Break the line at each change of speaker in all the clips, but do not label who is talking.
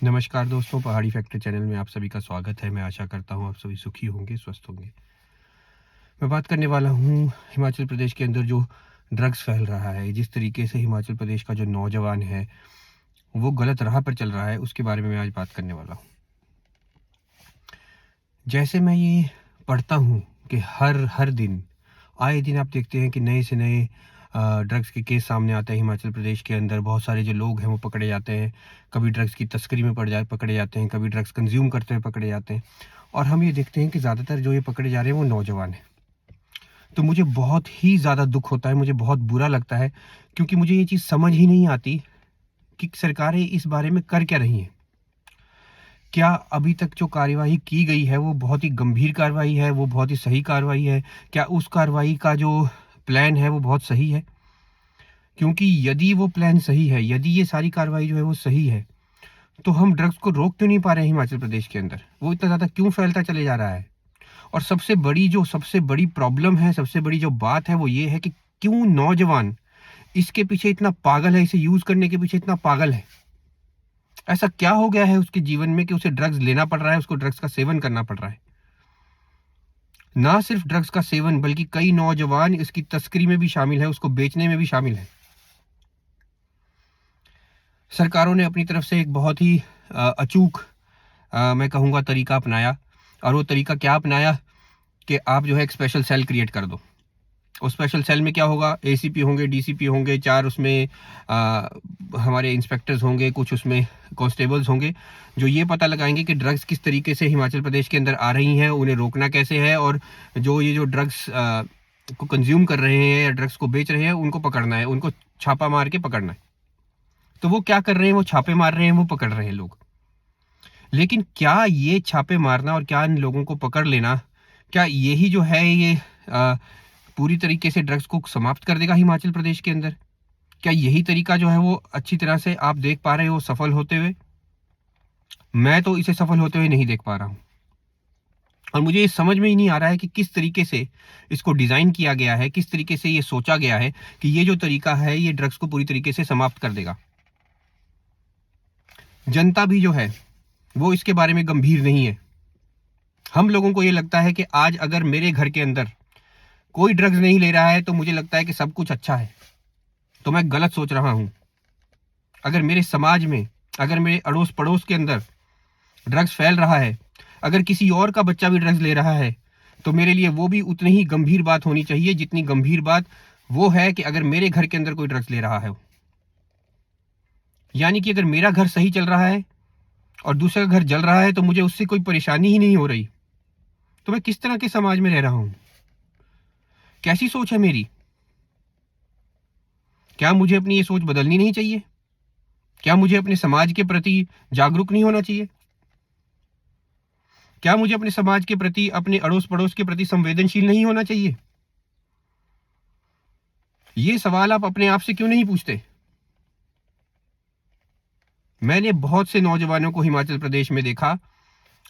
नमस्कार दोस्तों, पहाड़ी फैक्ट्री चैनल में आप सभी का स्वागत है। मैं आशा करता हूँ आप सभी सुखी होंगे, स्वस्थ होंगे। मैं बात करने वाला हूँ हिमाचल प्रदेश के अंदर जो ड्रग्स फैल रहा है, जिस तरीके से हिमाचल प्रदेश का जो नौजवान है, वो गलत राह पर चल रहा है, उसके बारे में मैं आज बात करने वाला हूँ। जैसे मैं ये पढ़ता हूँ कि हर दिन, आए दिन आप देखते हैं कि नए से नए ड्रग्स के केस सामने आते हैं हिमाचल प्रदेश के अंदर। बहुत सारे जो लोग हैं वो पकड़े जाते हैं। कभी ड्रग्स की तस्करी में पकड़े जाते हैं, कभी ड्रग्स कंज्यूम करते हुए पकड़े जाते हैं। और हम ये देखते हैं कि ज़्यादातर जो ये पकड़े जा रहे हैं वो नौजवान हैं। तो मुझे बहुत ही ज़्यादा दुःख होता है, मुझे बहुत बुरा लगता है, क्योंकि मुझे ये चीज़ समझ ही नहीं आती कि सरकारें इस बारे में कर क्या रही हैं। क्या अभी तक जो कार्यवाही की गई है वो बहुत ही गंभीर कार्रवाई है, वो बहुत ही सही कार्रवाई है? क्या उस कार्रवाई का जो प्लान है वो बहुत सही है? क्योंकि यदि वो प्लान सही है, यदि ये सारी कार्रवाई जो है वो सही है, तो हम ड्रग्स को रोक क्यों नहीं पा रहे हैं हिमाचल प्रदेश के अंदर? वो इतना ज़्यादा क्यों फैलता चले जा रहा है? और सबसे बड़ी प्रॉब्लम है, सबसे बड़ी जो बात है वो ये है कि क्यों नौजवान इसके पीछे इतना पागल है, इसे यूज़ करने के पीछे इतना पागल है? ऐसा क्या हो गया है उसके जीवन में कि उसे ड्रग्स लेना पड़ रहा है, उसको ड्रग्स का सेवन करना पड़ रहा है? ना सिर्फ ड्रग्स का सेवन, बल्कि कई नौजवान इसकी तस्करी में भी शामिल है, उसको बेचने में भी शामिल है। सरकारों ने अपनी तरफ से एक बहुत ही अचूक मैं कहूँगा तरीका अपनाया। और वो तरीका क्या अपनाया कि आप जो है एक स्पेशल सेल क्रिएट कर दो। उस स्पेशल सेल में क्या होगा, एसीपी होंगे, डीसीपी होंगे, 4 उसमें हमारे इंस्पेक्टर्स होंगे, कुछ उसमें कांस्टेबल्स होंगे, जो ये पता लगाएंगे कि ड्रग्स किस तरीके से हिमाचल प्रदेश के अंदर आ रही हैं, उन्हें रोकना कैसे है, और जो ड्रग्स को कंज्यूम कर रहे हैं या ड्रग्स को बेच रहे हैं, उनको पकड़ना है, उनको छापा मार के पकड़ना है। तो वो क्या कर रहे हैं, वो छापे मार रहे हैं, वो पकड़ रहे हैं लोग। लेकिन क्या ये छापे मारना और क्या इन लोगों को पकड़ लेना, क्या यही जो है ये पूरी तरीके से ड्रग्स को समाप्त कर देगा हिमाचल प्रदेश के अंदर? क्या यही तरीका जो है वो अच्छी तरह से आप देख पा रहे हो सफल होते हुए? मैं तो इसे सफल होते हुए नहीं देख पा रहा हूँ। और मुझे ये समझ में ही नहीं आ रहा है कि किस तरीके से इसको डिज़ाइन किया गया है, किस तरीके से ये सोचा गया है कि ये जो तरीका है ये ड्रग्स को पूरी तरीके से समाप्त कर देगा। जनता भी जो है वो इसके बारे में गंभीर नहीं है। हम लोगों को ये लगता है कि आज अगर मेरे घर के अंदर कोई ड्रग्स नहीं ले रहा है तो मुझे लगता है कि सब कुछ अच्छा है। तो मैं गलत सोच रहा हूँ। अगर मेरे समाज में, अगर मेरे अड़ोस पड़ोस के अंदर ड्रग्स फैल रहा है, अगर किसी और का बच्चा भी ड्रग्स ले रहा है, तो मेरे लिए वो भी उतनी ही गंभीर बात होनी चाहिए जितनी गंभीर बात वो है कि अगर मेरे घर के अंदर कोई ड्रग्स ले रहा है। यानी कि अगर मेरा घर सही चल रहा है और दूसरे का घर जल रहा है तो मुझे उससे कोई परेशानी ही नहीं हो रही, तो मैं किस तरह के समाज में रह रहा हूँ? कैसी सोच है मेरी? क्या मुझे अपनी ये सोच बदलनी नहीं चाहिए? क्या मुझे अपने समाज के प्रति जागरूक नहीं होना चाहिए? क्या मुझे अपने समाज के प्रति, अपने अड़ोस पड़ोस के प्रति संवेदनशील नहीं होना चाहिए? ये सवाल आप अपने आप से क्यों नहीं पूछते? मैंने बहुत से नौजवानों को हिमाचल प्रदेश में देखा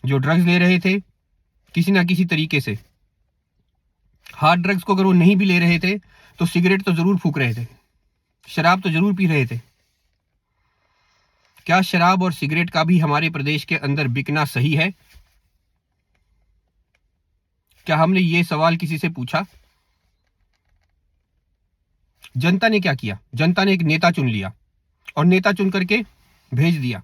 जो ड्रग्स ले रहे थे किसी ना किसी तरीके से। हार्ड ड्रग्स को अगर वो नहीं भी ले रहे थे तो सिगरेट तो जरूर फूक रहे थे, शराब तो जरूर पी रहे थे। क्या शराब और सिगरेट का भी हमारे प्रदेश के अंदर बिकना सही है? क्या हमने ये सवाल किसी से पूछा? जनता ने क्या किया? जनता ने एक नेता चुन लिया और नेता चुन करके भेज दिया।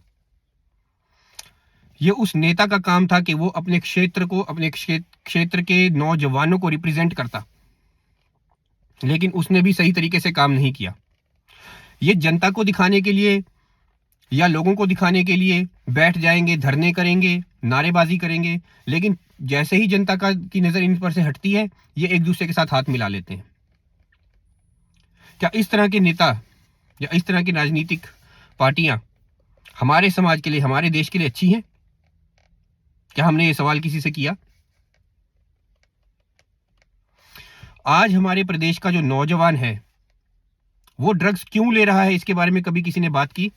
ये उस नेता का काम था कि वो अपने क्षेत्र को, अपने क्षेत्र के नौजवानों को रिप्रेजेंट करता, लेकिन उसने भी सही तरीके से काम नहीं किया। ये जनता को दिखाने के लिए या लोगों को दिखाने के लिए बैठ जाएंगे, धरने करेंगे, नारेबाजी करेंगे, लेकिन जैसे ही जनता का की नजर इन पर से हटती है, ये एक दूसरे के साथ हाथ मिला लेते हैं। क्या इस तरह के नेता या इस तरह की राजनीतिक पार्टियां हमारे समाज के लिए, हमारे देश के लिए अच्छी हैं? क्या हमने ये सवाल किसी से किया? आज हमारे प्रदेश का जो नौजवान है वो ड्रग्स क्यों ले रहा है, इसके बारे में कभी किसी ने बात की?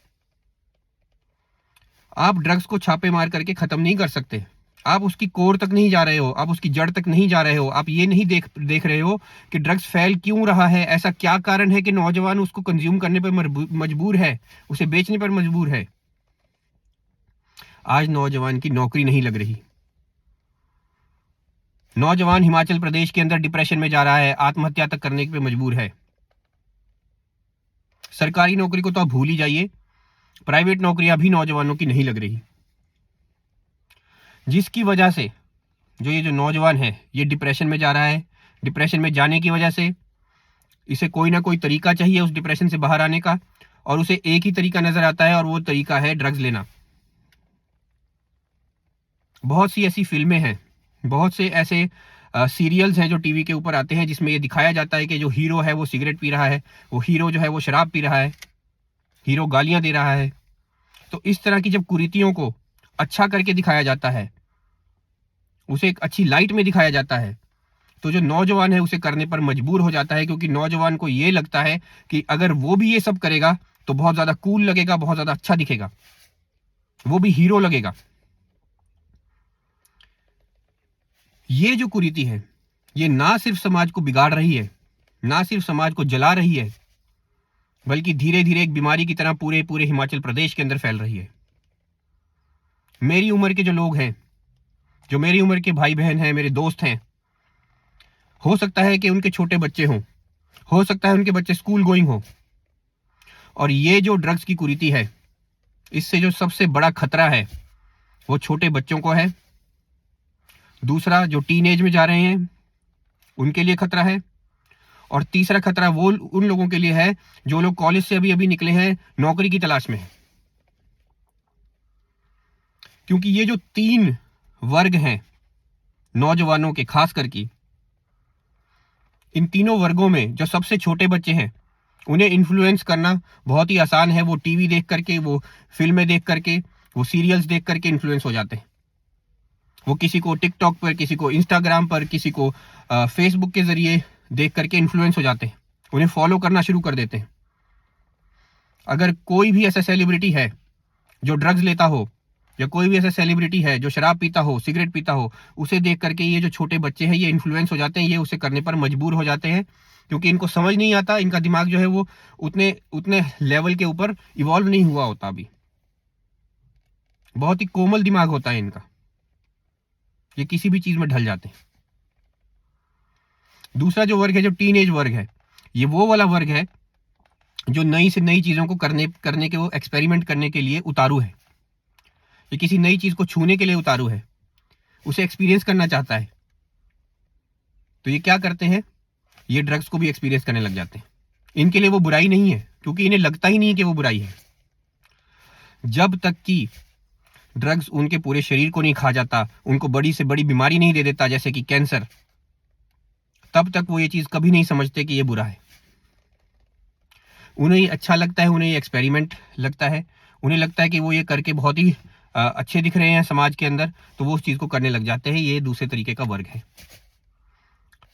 आप ड्रग्स को छापे मार करके खत्म नहीं कर सकते। आप उसकी कोर तक नहीं जा रहे हो, आप उसकी जड़ तक नहीं जा रहे हो। आप ये नहीं देख रहे हो कि ड्रग्स फैल क्यों रहा है, ऐसा क्या कारण है कि नौजवान उसको कंज्यूम करने पर मजबूर है, उसे बेचने पर मजबूर है। आज नौजवान की नौकरी नहीं लग रही। नौजवान हिमाचल प्रदेश के अंदर डिप्रेशन में जा रहा है, आत्महत्या तक करने पे मजबूर है। सरकारी नौकरी को तो आप भूल ही जाइए, प्राइवेट नौकरियां भी नौजवानों की नहीं लग रही, जिसकी वजह से जो नौजवान है ये डिप्रेशन में जा रहा है। डिप्रेशन में जाने की वजह से इसे कोई ना कोई तरीका चाहिए उस डिप्रेशन से बाहर आने का, और उसे एक ही तरीका नजर आता है, और वो तरीका है ड्रग्स लेना। बहुत सी ऐसी फिल्में हैं, बहुत से ऐसे सीरियल्स हैं जो टीवी के ऊपर आते हैं, जिसमें ये दिखाया जाता है कि जो हीरो है वो सिगरेट पी रहा है, वो हीरो जो है वो शराब पी रहा है, हीरो गालियां दे रहा है। तो इस तरह की जब कुरीतियों को अच्छा करके दिखाया जाता है, उसे एक अच्छी लाइट में दिखाया जाता है, तो जो नौजवान है उसे करने पर मजबूर हो जाता है, क्योंकि नौजवान को ये लगता है कि अगर वो भी ये सब करेगा तो बहुत ज्यादा कूल लगेगा, बहुत ज्यादा अच्छा दिखेगा, वो भी हीरो लगेगा। ये जो कुरीति है ये ना सिर्फ समाज को बिगाड़ रही है, ना सिर्फ समाज को जला रही है, बल्कि धीरे धीरे एक बीमारी की तरह पूरे पूरे हिमाचल प्रदेश के अंदर फैल रही है। मेरी उम्र के जो लोग हैं, जो मेरी उम्र के भाई बहन हैं, मेरे दोस्त हैं, हो सकता है कि उनके छोटे बच्चे हों, हो सकता है उनके बच्चे स्कूल गोइंग हो, और ये जो ड्रग्स की कुरीति है, इससे जो सबसे बड़ा खतरा है वो छोटे बच्चों को है। दूसरा, जो टीन एज में जा रहे हैं उनके लिए खतरा है, और तीसरा खतरा वो उन लोगों के लिए है जो लोग कॉलेज से अभी अभी निकले हैं, नौकरी की तलाश में हैं। क्योंकि ये जो 3 वर्ग हैं नौजवानों के, खास करके इन तीनों वर्गों में जो सबसे छोटे बच्चे हैं, उन्हें इन्फ्लुएंस करना बहुत ही आसान है। वो टीवी देख करके, वो फिल्में देख करके, वो सीरियल्स देख करके इन्फ्लुएंस हो जाते हैं। वो किसी को टिकटॉक पर, किसी को इंस्टाग्राम पर, किसी को फेसबुक के जरिए देख करके इन्फ्लुएंस हो जाते हैं, उन्हें फॉलो करना शुरू कर देते हैं। अगर कोई भी ऐसा सेलिब्रिटी है जो ड्रग्स लेता हो, या कोई भी ऐसा सेलिब्रिटी है जो शराब पीता हो, सिगरेट पीता हो, उसे देख करके ये जो छोटे बच्चे हैं ये इन्फ्लुएंस हो जाते हैं, ये उसे करने पर मजबूर हो जाते हैं, क्योंकि इनको समझ नहीं आता, इनका दिमाग जो है वो उतने उतने लेवल के ऊपर इवॉल्व नहीं हुआ होता अभी। बहुत ही कोमल दिमाग होता है इनका, ये किसी भी चीज में ढल जाते हैं। दूसरा जो वर्ग है, जो टीनेज वर्ग है, ये वो वाला वर्ग है जो नई से नई चीजों को करने के, वो एक्सपेरिमेंट करने के लिए उतारू है। ये किसी नई चीज को छूने के लिए उतारू है, उसे एक्सपीरियंस करना चाहता है। तो ये क्या करते हैं, ये ड्रग्स को भी एक्सपीरियंस करने लग जाते हैं। इनके लिए वो बुराई नहीं है, क्योंकि इन्हें लगता ही नहीं है कि वो बुराई है। जब तक कि ड्रग्स उनके पूरे शरीर को नहीं खा जाता, उनको बड़ी से बड़ी बीमारी नहीं दे देता जैसे कि कैंसर, तब तक वो ये चीज कभी नहीं समझते कि ये बुरा है। उन्हें ये अच्छा लगता है, उन्हें ये एक्सपेरिमेंट लगता है, उन्हें लगता है कि वो ये करके बहुत ही अच्छे दिख रहे हैं समाज के अंदर, तो वो उस चीज को करने लग जाते हैं। ये दूसरे तरीके का वर्ग है।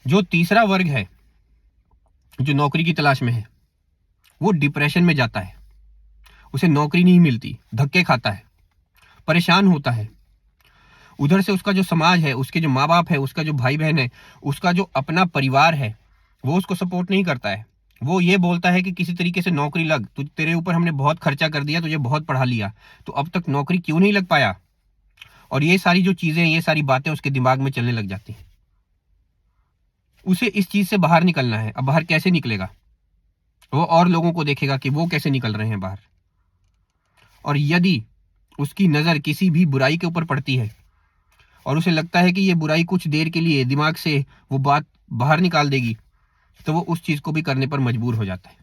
जो तीसरा वर्ग है, जो नौकरी की तलाश में है, वो डिप्रेशन में जाता है, उसे नौकरी नहीं मिलती, धक्के खाता है, परेशान होता है। उधर से उसका जो समाज है, उसके जो माँ बाप है, उसका जो भाई बहन है, उसका जो अपना परिवार है, वो उसको सपोर्ट नहीं करता है। वो ये बोलता है कि किसी तरीके से नौकरी लग, तो तेरे ऊपर हमने बहुत खर्चा कर दिया, तुझे बहुत पढ़ा लिया, तो अब तक नौकरी क्यों नहीं लग पाया। और ये सारी जो चीजें, ये सारी बातें उसके दिमाग में चलने लग जाती हैं। उसे इस चीज से बाहर निकलना है। अब बाहर कैसे निकलेगा, वो और लोगों को देखेगा कि वो कैसे निकल रहे हैं बाहर, और यदि उसकी नजर किसी भी बुराई के ऊपर पड़ती है और उसे लगता है कि ये बुराई कुछ देर के लिए दिमाग से वो बात बाहर निकाल देगी, तो वो उस चीज को भी करने पर मजबूर हो जाता है।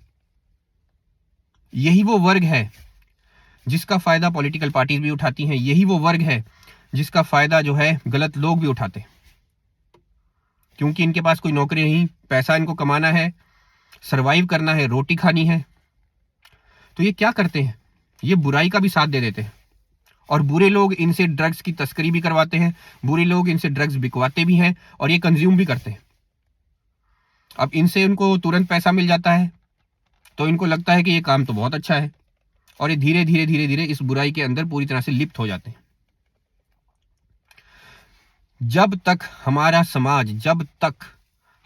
यही वो वर्ग है जिसका फायदा पॉलिटिकल पार्टीज भी उठाती हैं, यही वो वर्ग है जिसका फायदा जो है गलत लोग भी उठाते हैं, क्योंकि इनके पास कोई नौकरी नहीं, पैसा इनको कमाना है, सरवाइव करना है, रोटी खानी है। तो ये क्या करते हैं, ये बुराई का भी साथ दे देते हैं, और बुरे लोग इनसे ड्रग्स की तस्करी भी करवाते हैं, बुरे लोग इनसे ड्रग्स बिकवाते भी हैं, और ये कंज्यूम भी करते हैं। अब इनसे उनको तुरंत पैसा मिल जाता है, तो इनको लगता है कि ये काम तो बहुत अच्छा है, और ये धीरे धीरे धीरे धीरे इस बुराई के अंदर पूरी तरह से लिप्त हो जाते हैं। जब तक हमारा समाज, जब तक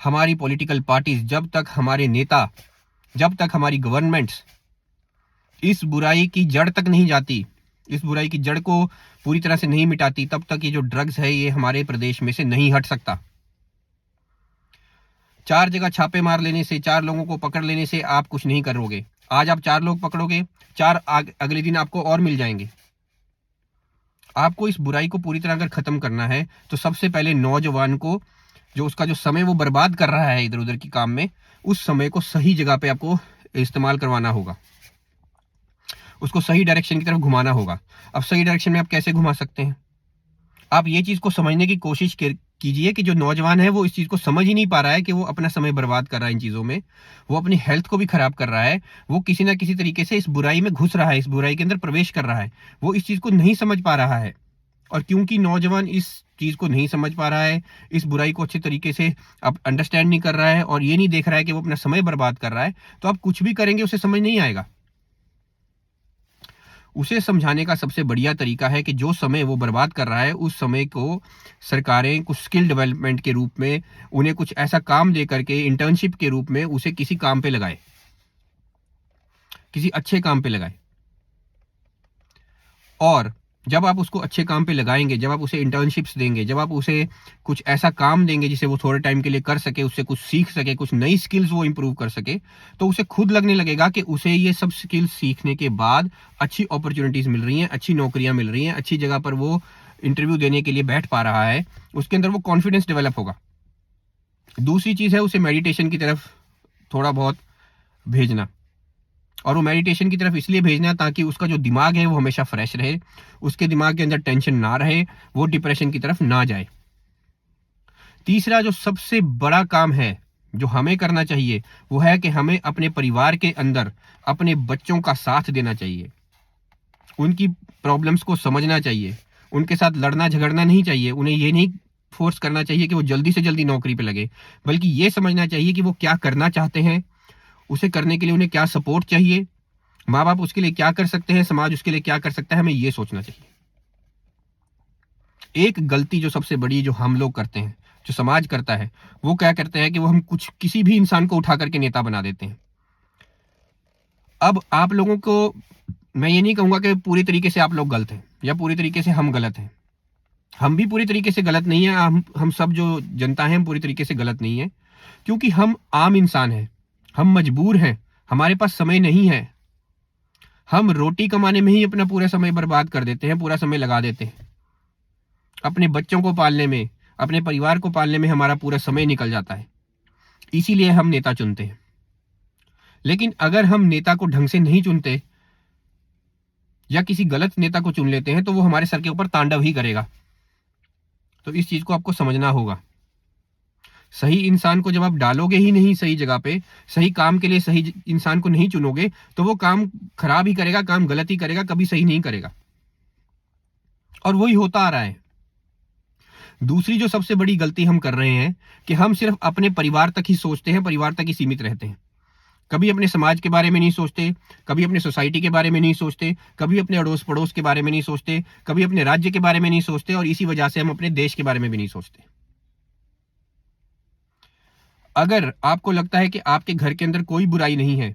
हमारी पॉलिटिकल पार्टीज, जब तक हमारे नेता, जब तक हमारी गवर्नमेंट्स इस बुराई की जड़ तक नहीं जाती, इस बुराई की जड़ को पूरी तरह से नहीं मिटाती, तब तक ये जो ड्रग्स है ये हमारे प्रदेश में से नहीं हट सकता। 4 जगह छापे मार लेने से, 4 लोगों को पकड़ लेने से आप कुछ नहीं करोगे। आज आप 4 लोग पकड़ोगे, 4 अगले दिन आपको और मिल जाएंगे। आपको इस बुराई को पूरी तरह अगर खत्म करना है तो सबसे पहले नौजवान को, जो उसका जो समय वो बर्बाद कर रहा है इधर उधर की काम में, उस समय को सही जगह पे आपको इस्तेमाल करवाना होगा, उसको सही डायरेक्शन की तरफ घुमाना होगा। अब सही डायरेक्शन में आप कैसे घुमा सकते हैं? आप ये चीज को समझने की कोशिश कीजिए कि जो नौजवान है वो इस चीज को समझ ही नहीं पा रहा है कि वो अपना समय बर्बाद कर रहा है इन चीजों में, वो अपनी हेल्थ को भी खराब कर रहा है, वो किसी ना किसी तरीके से इस बुराई में घुस रहा है, इस बुराई के अंदर प्रवेश कर रहा है, वो इस चीज को नहीं समझ पा रहा है। और क्योंकि नौजवान इस चीज को नहीं समझ पा रहा है, इस बुराई को अच्छे तरीके से अब अंडरस्टैंड नहीं कर रहा है और ये नहीं देख रहा है कि वो अपना समय बर्बाद कर रहा है, तो आप कुछ भी करेंगे उसे समझ नहीं आएगा। उसे समझाने का सबसे बढ़िया तरीका है कि जो समय वो बर्बाद कर रहा है, उस समय को सरकारें कुछ स्किल डेवलपमेंट के रूप में, उन्हें कुछ ऐसा काम दे करके इंटर्नशिप के रूप में उसे किसी काम पे लगाए, किसी अच्छे काम पे लगाए। और जब आप उसको अच्छे काम पे लगाएंगे, जब आप उसे इंटर्नशिप्स देंगे, जब आप उसे कुछ ऐसा काम देंगे जिसे वो थोड़े टाइम के लिए कर सके, उससे कुछ सीख सके, कुछ नई स्किल्स वो इंप्रूव कर सके, तो उसे खुद लगने लगेगा कि उसे ये सब स्किल्स सीखने के बाद अच्छी अपॉर्चुनिटीज मिल रही हैं, अच्छी नौकरियां मिल रही हैं, अच्छी जगह पर वो इंटरव्यू देने के लिए बैठ पा रहा है, उसके अंदर वो कॉन्फिडेंस डेवलप होगा। दूसरी चीज है उसे मेडिटेशन की तरफ थोड़ा बहुत भेजना, और वो मेडिटेशन की तरफ इसलिए भेजना ताकि उसका जो दिमाग है वो हमेशा फ्रेश रहे, उसके दिमाग के अंदर टेंशन ना रहे, वो डिप्रेशन की तरफ ना जाए। तीसरा जो सबसे बड़ा काम है जो हमें करना चाहिए, वो है कि हमें अपने परिवार के अंदर अपने बच्चों का साथ देना चाहिए, उनकी प्रॉब्लम्स को समझना चाहिए, उनके साथ लड़ना झगड़ना नहीं चाहिए, उन्हें ये नहीं फोर्स करना चाहिए कि वो जल्दी से जल्दी नौकरी पे लगे, बल्कि ये समझना चाहिए कि वो क्या करना चाहते हैं, उसे करने के लिए उन्हें क्या सपोर्ट चाहिए, माँ बाप उसके लिए क्या कर सकते हैं, समाज उसके लिए क्या कर सकता है, हमें ये सोचना चाहिए। एक गलती जो सबसे बड़ी जो हम लोग करते हैं, जो समाज करता है, वो क्या करते हैं कि वो हम किसी भी इंसान को उठा करके नेता बना देते हैं। अब आप लोगों को मैं ये नहीं कहूंगा कि पूरी तरीके से आप लोग गलत हैं या पूरी तरीके से हम गलत हैं। हम भी पूरी तरीके से गलत नहीं है, हम सब जो जनता है हम पूरी तरीके से गलत नहीं है, क्योंकि हम आम इंसान हैं, हम मजबूर हैं, हमारे पास समय नहीं है, हम रोटी कमाने में ही अपना पूरा समय बर्बाद कर देते हैं, पूरा समय लगा देते हैं, अपने बच्चों को पालने में, अपने परिवार को पालने में हमारा पूरा समय निकल जाता है, इसीलिए हम नेता चुनते हैं। लेकिन अगर हम नेता को ढंग से नहीं चुनते या किसी गलत नेता को चुन लेते हैं तो वो हमारे सर के ऊपर तांडव ही करेगा। तो इस चीज को आपको समझना होगा। सही इंसान को जब आप डालोगे ही नहीं सही जगह पे, सही काम के लिए सही इंसान को नहीं चुनोगे, तो वो काम खराब ही करेगा, काम गलत ही करेगा, कभी सही नहीं करेगा। और वही होता आ रहा है। दूसरी जो सबसे बड़ी गलती हम कर रहे हैं कि हम सिर्फ अपने परिवार तक ही सोचते हैं, परिवार तक ही सीमित रहते हैं, कभी अपने समाज के बारे में नहीं सोचते, कभी अपने सोसाइटी के बारे में नहीं सोचते, कभी अपने अड़ोस पड़ोस के बारे में नहीं सोचते, कभी अपने राज्य के बारे में नहीं सोचते, और इसी वजह से हम अपने देश के बारे में भी नहीं सोचते। अगर आपको लगता है कि आपके घर के अंदर कोई बुराई नहीं है,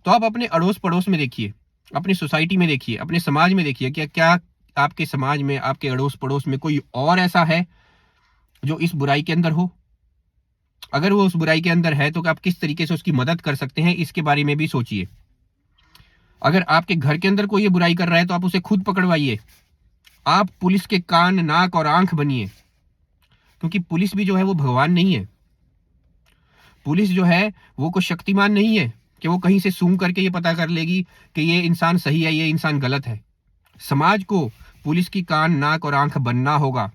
तो आप अपने अड़ोस पड़ोस में देखिए, अपनी सोसाइटी में देखिए, अपने समाज में देखिए, क्या क्या आपके समाज में, आपके अड़ोस पड़ोस में कोई और ऐसा है जो इस बुराई के अंदर हो? अगर वो उस बुराई के अंदर है तो आप किस तरीके से उसकी मदद कर सकते हैं, इसके बारे में भी सोचिए। अगर आपके घर के अंदर कोई ये बुराई कर रहा है तो आप उसे खुद पकड़वाइए, आप पुलिस के कान नाक और आंख बनिए, क्योंकि पुलिस भी जो है वो भगवान नहीं है। पुलिस जो है वो कोई शक्तिमान नहीं है कि वो कहीं से सूंघ करके ये पता कर लेगी कि ये इंसान सही है, ये इंसान गलत है। समाज को पुलिस की कान नाक और आंख बनना होगा,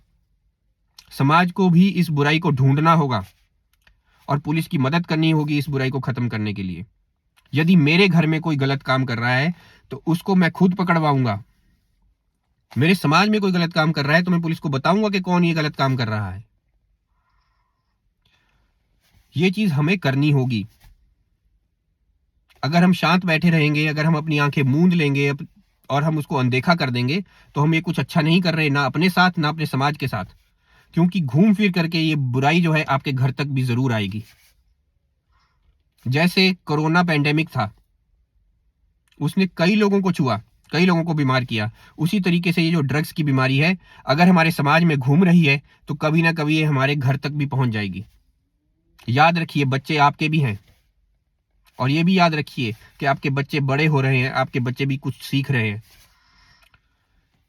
समाज को भी इस बुराई को ढूंढना होगा और पुलिस की मदद करनी होगी इस बुराई को खत्म करने के लिए। यदि मेरे घर में कोई गलत काम कर रहा है तो उसको मैं खुद पकड़वाऊंगा। मेरे समाज में कोई गलत काम कर रहा है तो मैं पुलिस को बताऊंगा कि कौन ये गलत काम कर रहा है। ये चीज हमें करनी होगी। अगर हम शांत बैठे रहेंगे, अगर हम अपनी आंखें मूंद लेंगे और हम उसको अनदेखा कर देंगे, तो हम ये कुछ अच्छा नहीं कर रहे, ना अपने साथ ना अपने समाज के साथ, क्योंकि घूम फिर करके ये बुराई जो है आपके घर तक भी जरूर आएगी। जैसे कोरोना पेंडेमिक था, उसने कई लोगों को छुआ, कई लोगों को बीमार किया। उसी तरीके से ये जो ड्रग्स की बीमारी है, अगर हमारे समाज में घूम रही है तो कभी ना कभी ये हमारे घर तक भी पहुंच जाएगी। याद रखिए, बच्चे आपके भी हैं, और ये भी याद रखिए कि आपके बच्चे बड़े हो रहे हैं, आपके बच्चे भी कुछ सीख रहे हैं।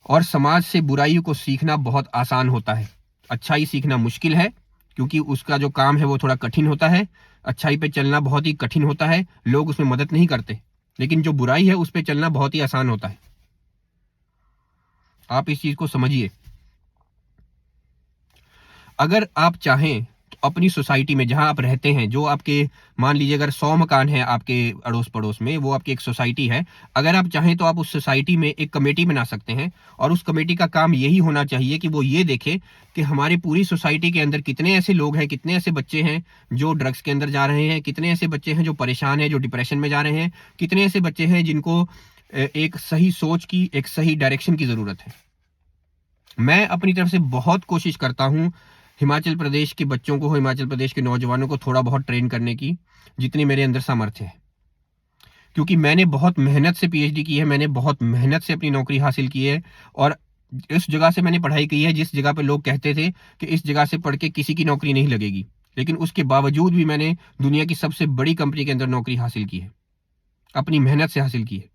और समाज से बुराई को सीखना बहुत आसान होता है, अच्छाई सीखना मुश्किल है, क्योंकि उसका जो काम है वो थोड़ा कठिन होता है। अच्छाई पे चलना बहुत ही कठिन होता है, लोग उसमें मदद नहीं करते। लेकिन जो बुराई है उस पे चलना बहुत ही आसान होता है। आप इस चीज को समझिए। अगर आप चाहें तो अपनी सोसाइटी में जहां आप रहते हैं, जो आपके, मान लीजिए अगर 100 मकान है आपके अड़ोस पड़ोस में, वो आपकी एक सोसाइटी है। अगर आप चाहें तो आप उस सोसाइटी में एक कमेटी बना सकते हैं, और उस कमेटी का काम यही होना चाहिए कि वो ये देखे कि हमारी पूरी सोसाइटी के अंदर कितने ऐसे लोग हैं, कितने ऐसे बच्चे हैं जो ड्रग्स के अंदर जा रहे हैं, कितने ऐसे बच्चे हैं जो परेशान हैं, जो डिप्रेशन में जा रहे हैं, कितने ऐसे बच्चे हैं जिनको एक सही सोच की, एक सही डायरेक्शन की जरूरत है। मैं अपनी तरफ से बहुत कोशिश करता हूं हिमाचल प्रदेश के बच्चों को, हिमाचल प्रदेश के नौजवानों को थोड़ा बहुत ट्रेन करने की, जितनी मेरे अंदर सामर्थ्य है। क्योंकि मैंने बहुत मेहनत से पीएचडी की है, मैंने बहुत मेहनत से अपनी नौकरी हासिल की है, और इस जगह से मैंने पढ़ाई की है जिस जगह पे लोग कहते थे कि इस जगह से पढ़ के किसी की नौकरी नहीं लगेगी। लेकिन उसके बावजूद भी मैंने दुनिया की सबसे बड़ी कंपनी के अंदर नौकरी हासिल की है, अपनी मेहनत से हासिल की है।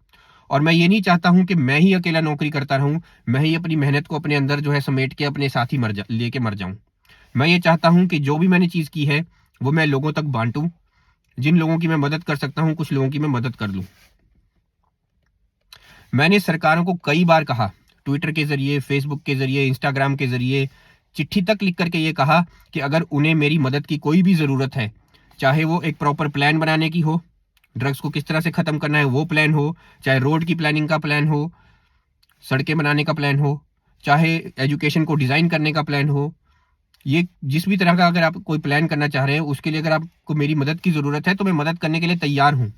और मैं ये नहीं चाहता हूं कि मैं ही अकेला नौकरी करता रहूं, मैं ही अपनी मेहनत को अपने अंदर जो है समेट के अपने साथ ही लेके मर जाऊं। मैं ये चाहता हूं कि जो भी मैंने चीज की है वो मैं लोगों तक बांटूं। जिन लोगों की मैं मदद कर सकता हूं, कुछ लोगों की मैं मदद कर लूं। मैंने सरकारों को कई बार कहा, ट्विटर के जरिए, फेसबुक के जरिए, इंस्टाग्राम के जरिए, चिट्ठी तक लिख करके ये कहा कि अगर उन्हें मेरी मदद की कोई भी जरूरत है, चाहे वो एक प्रॉपर प्लान बनाने की हो, ड्रग्स को किस तरह से खत्म करना है वो प्लान हो, चाहे रोड की प्लानिंग का प्लान हो, सड़कें बनाने का प्लान हो, चाहे एजुकेशन को डिजाइन करने का प्लान हो, ये जिस भी तरह का अगर आप कोई प्लान करना चाह रहे हैं, उसके लिए अगर आपको मेरी मदद की जरूरत है तो मैं मदद करने के लिए तैयार हूं।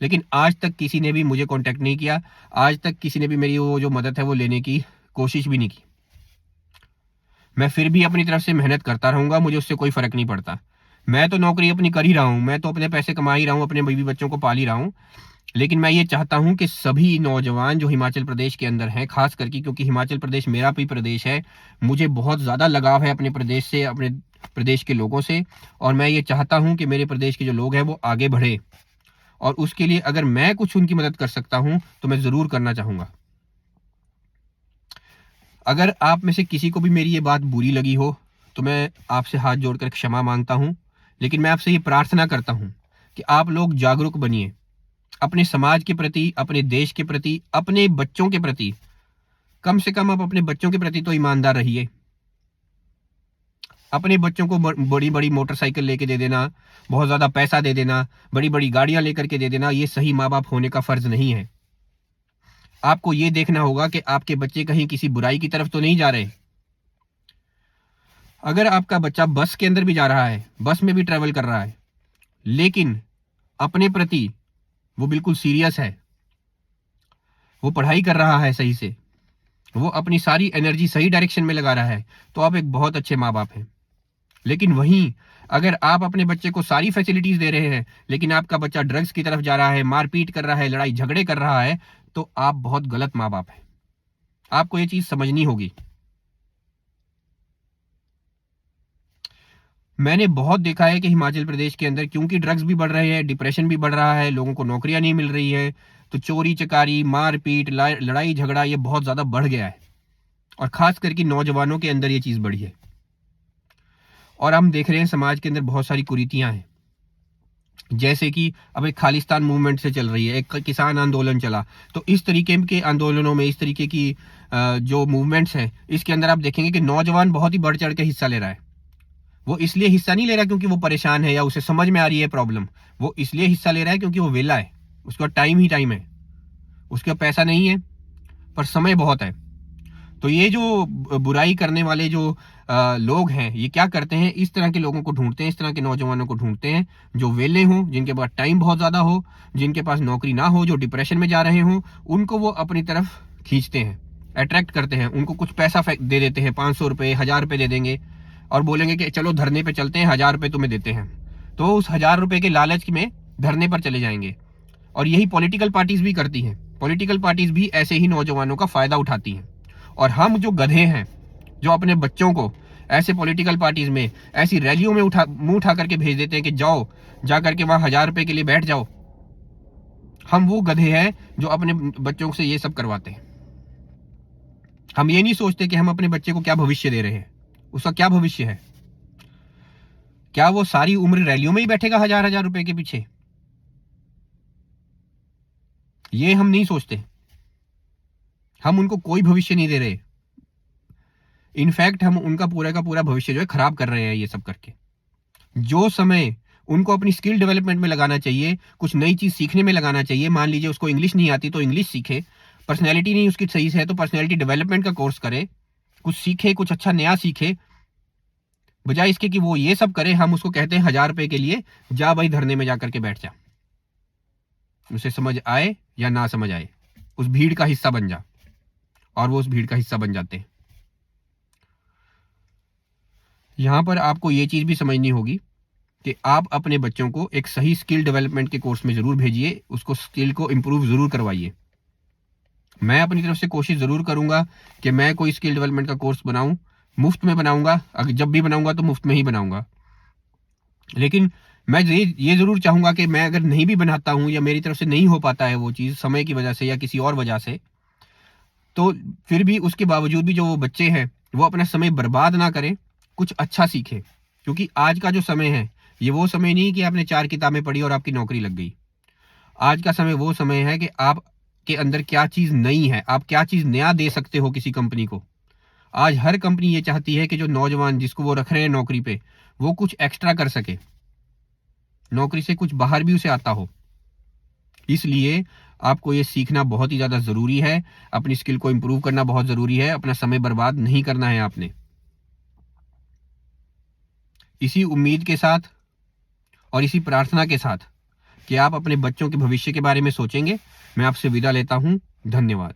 लेकिन आज तक किसी ने भी मुझे कांटेक्ट नहीं किया, आज तक किसी ने भी मेरी वो जो मदद है वो लेने की कोशिश भी नहीं की। मैं फिर भी अपनी तरफ से मेहनत करता रहूंगा, मुझे उससे कोई फर्क नहीं पड़ता। मैं तो नौकरी अपनी कर ही रहा हूं, मैं तो अपने पैसे कमा ही रहा हूं, अपने बीवी बच्चों को पाल ही रहा हूं। लेकिन मैं ये चाहता हूं कि सभी नौजवान जो हिमाचल प्रदेश के अंदर हैं, खास करके क्योंकि हिमाचल प्रदेश मेरा भी प्रदेश है, मुझे बहुत ज़्यादा लगाव है अपने प्रदेश से, अपने प्रदेश के लोगों से, और मैं ये चाहता हूं कि मेरे प्रदेश के जो लोग हैं वो आगे बढ़े, और उसके लिए अगर मैं कुछ उनकी मदद कर सकता हूं तो मैं ज़रूर करना चाहूँगा। अगर आप में से किसी को भी मेरी ये बात बुरी लगी हो तो मैं आपसे हाथ जोड़कर क्षमा मांगता हूँ, लेकिन मैं आपसे ये प्रार्थना करता हूँ कि आप लोग जागरूक बनिए, अपने समाज के प्रति, अपने देश के प्रति, अपने बच्चों के प्रति। कम से कम आप अपने बच्चों के प्रति तो ईमानदार रहिए। अपने बच्चों को बड़ी बड़ी मोटरसाइकिल लेके दे देना, बहुत ज्यादा पैसा दे देना, बड़ी बड़ी गाड़ियां लेकर के दे देना, ये सही माँ बाप होने का फर्ज नहीं है। आपको ये देखना होगा कि आपके बच्चे कहीं किसी बुराई की तरफ तो नहीं जा रहे। अगर आपका बच्चा बस के अंदर भी जा रहा है, बस में भी ट्रेवल कर रहा है, लेकिन अपने प्रति वो बिल्कुल सीरियस है, वो पढ़ाई कर रहा है सही से, वो अपनी सारी एनर्जी सही डायरेक्शन में लगा रहा है, तो आप एक बहुत अच्छे माँ बाप हैं। लेकिन वहीं अगर आप अपने बच्चे को सारी फैसिलिटीज दे रहे हैं, लेकिन आपका बच्चा ड्रग्स की तरफ जा रहा है, मारपीट कर रहा है, लड़ाई झगड़े कर रहा है, तो आप बहुत गलत माँ बाप हैं। आपको ये चीज समझनी होगी। मैंने बहुत देखा है कि हिमाचल प्रदेश के अंदर क्योंकि ड्रग्स भी बढ़ रहे हैं, डिप्रेशन भी बढ़ रहा है, लोगों को नौकरियां नहीं मिल रही है, तो चोरी चकारी, मारपीट, लड़ाई झगड़ा ये बहुत ज्यादा बढ़ गया है, और खास करके नौजवानों के अंदर ये चीज बढ़ी है। और हम देख रहे हैं समाज के अंदर बहुत सारी कुरीतियां हैं, जैसे कि अब एक खालिस्तान मूवमेंट से चल रही है, एक किसान आंदोलन चला, तो इस तरीके के आंदोलनों में, इस तरीके की जो मूवमेंट्स हैं, इसके अंदर आप देखेंगे कि नौजवान बहुत ही बढ़ चढ़ के हिस्सा ले रहा है। वो इसलिए हिस्सा नहीं ले रहा क्योंकि वो परेशान है या उसे समझ में आ रही है प्रॉब्लम, वो इसलिए हिस्सा ले रहा है क्योंकि वो वेला है, उसका टाइम ही टाइम है, उसका पैसा नहीं है पर समय बहुत है। तो ये जो बुराई करने वाले जो लोग हैं, ये क्या करते हैं, इस तरह के लोगों को ढूंढते हैं, इस तरह के नौजवानों को ढूंढते हैं जो वेले हों, जिनके पास टाइम बहुत ज्यादा हो, जिनके पास नौकरी ना हो, जो डिप्रेशन में जा रहे हों, उनको वो अपनी तरफ खींचते हैं, अट्रैक्ट करते हैं। उनको कुछ पैसा दे देते हैं, 500 रुपये, 1000 रुपये दे देंगे, और बोलेंगे कि चलो धरने पे चलते हैं, 1000 रुपये तुम्हें देते हैं। तो उस 1000 रुपये के लालच में धरने पर चले जाएंगे। और यही पॉलिटिकल पार्टीज भी करती हैं। पॉलिटिकल पार्टीज भी ऐसे ही नौजवानों का फायदा उठाती हैं। और हम जो गधे हैं, जो अपने बच्चों को ऐसे पॉलिटिकल पार्टीज में, ऐसी रैलियों में मुंह उठा करके भेज देते हैं कि जाओ, जा करके वहां 1000 रुपए के लिए बैठ जाओ। हम वो गधे हैं जो अपने बच्चों से ये सब करवाते हैं। हम ये नहीं सोचते कि हम अपने बच्चे को क्या भविष्य दे रहे हैं, उसका क्या भविष्य है। क्या वो सारी उम्र रैलियों में ही बैठेगा 1000 रुपए के पीछे? ये हम नहीं सोचते। हम उनको कोई भविष्य नहीं दे रहे। इनफैक्ट हम उनका पूरा का पूरा भविष्य जो है खराब कर रहे हैं ये सब करके। जो समय उनको अपनी स्किल डेवलपमेंट में लगाना चाहिए, कुछ नई चीज सीखने में लगाना चाहिए। मान लीजिए उसको इंग्लिश नहीं आती तो इंग्लिश सीखे, पर्सनैलिटी नहीं उसकी सही से है तो पर्सनैलिटी डेवलपमेंट का कोर्स करे, कुछ सीखे, कुछ अच्छा नया सीखे। बजाय इसके कि वो ये सब करे, हम उसको कहते हैं 1000 रुपए के लिए जा भाई धरने में जाकर के बैठ जा। उसे समझ आए या ना समझ आए, उस भीड़ का हिस्सा बन जा। और वो उस भीड़ का हिस्सा बन जाते हैं। यहां पर आपको ये चीज भी समझनी होगी कि आप अपने बच्चों को एक सही स्किल डेवलपमेंट के कोर्स में जरूर भेजिए, उसको स्किल को इंप्रूव जरूर करवाइए। मैं अपनी तरफ से कोशिश जरूर करूंगा कि मैं कोई स्किल डेवलपमेंट का कोर्स बनाऊं, मुफ्त में बनाऊंगा। अगर जब भी बनाऊंगा तो मुफ्त में ही बनाऊंगा। लेकिन मैं ये जरूर चाहूंगा कि मैं अगर नहीं भी बनाता हूं या मेरी तरफ से नहीं हो पाता है वो चीज समय की वजह से या किसी और वजह से, तो फिर भी उसके बावजूद भी जो वो बच्चे हैं वो अपना समय बर्बाद ना करें, कुछ अच्छा सीखें। क्योंकि आज का जो समय है ये वो समय नहीं कि आपने 4 किताबें पढ़ी और आपकी नौकरी लग गई। आज का समय वो समय है कि आप के अंदर क्या चीज नई है, आप क्या चीज नया दे सकते हो किसी कंपनी को। आज हर कंपनी ये चाहती है कि जो नौजवान जिसको वो रख रहे हैं नौकरी पे, वो कुछ एक्स्ट्रा कर सके, नौकरी से कुछ बाहर भी उसे आता हो। इसलिए आपको ये सीखना बहुत ही ज्यादा जरूरी है, अपनी स्किल को इंप्रूव करना बहुत जरूरी है, अपना समय बर्बाद नहीं करना है आपने। इसी उम्मीद के साथ और इसी प्रार्थना के साथ कि आप अपने बच्चों के भविष्य के बारे में सोचेंगे, मैं आपसे विदा लेता हूं। धन्यवाद।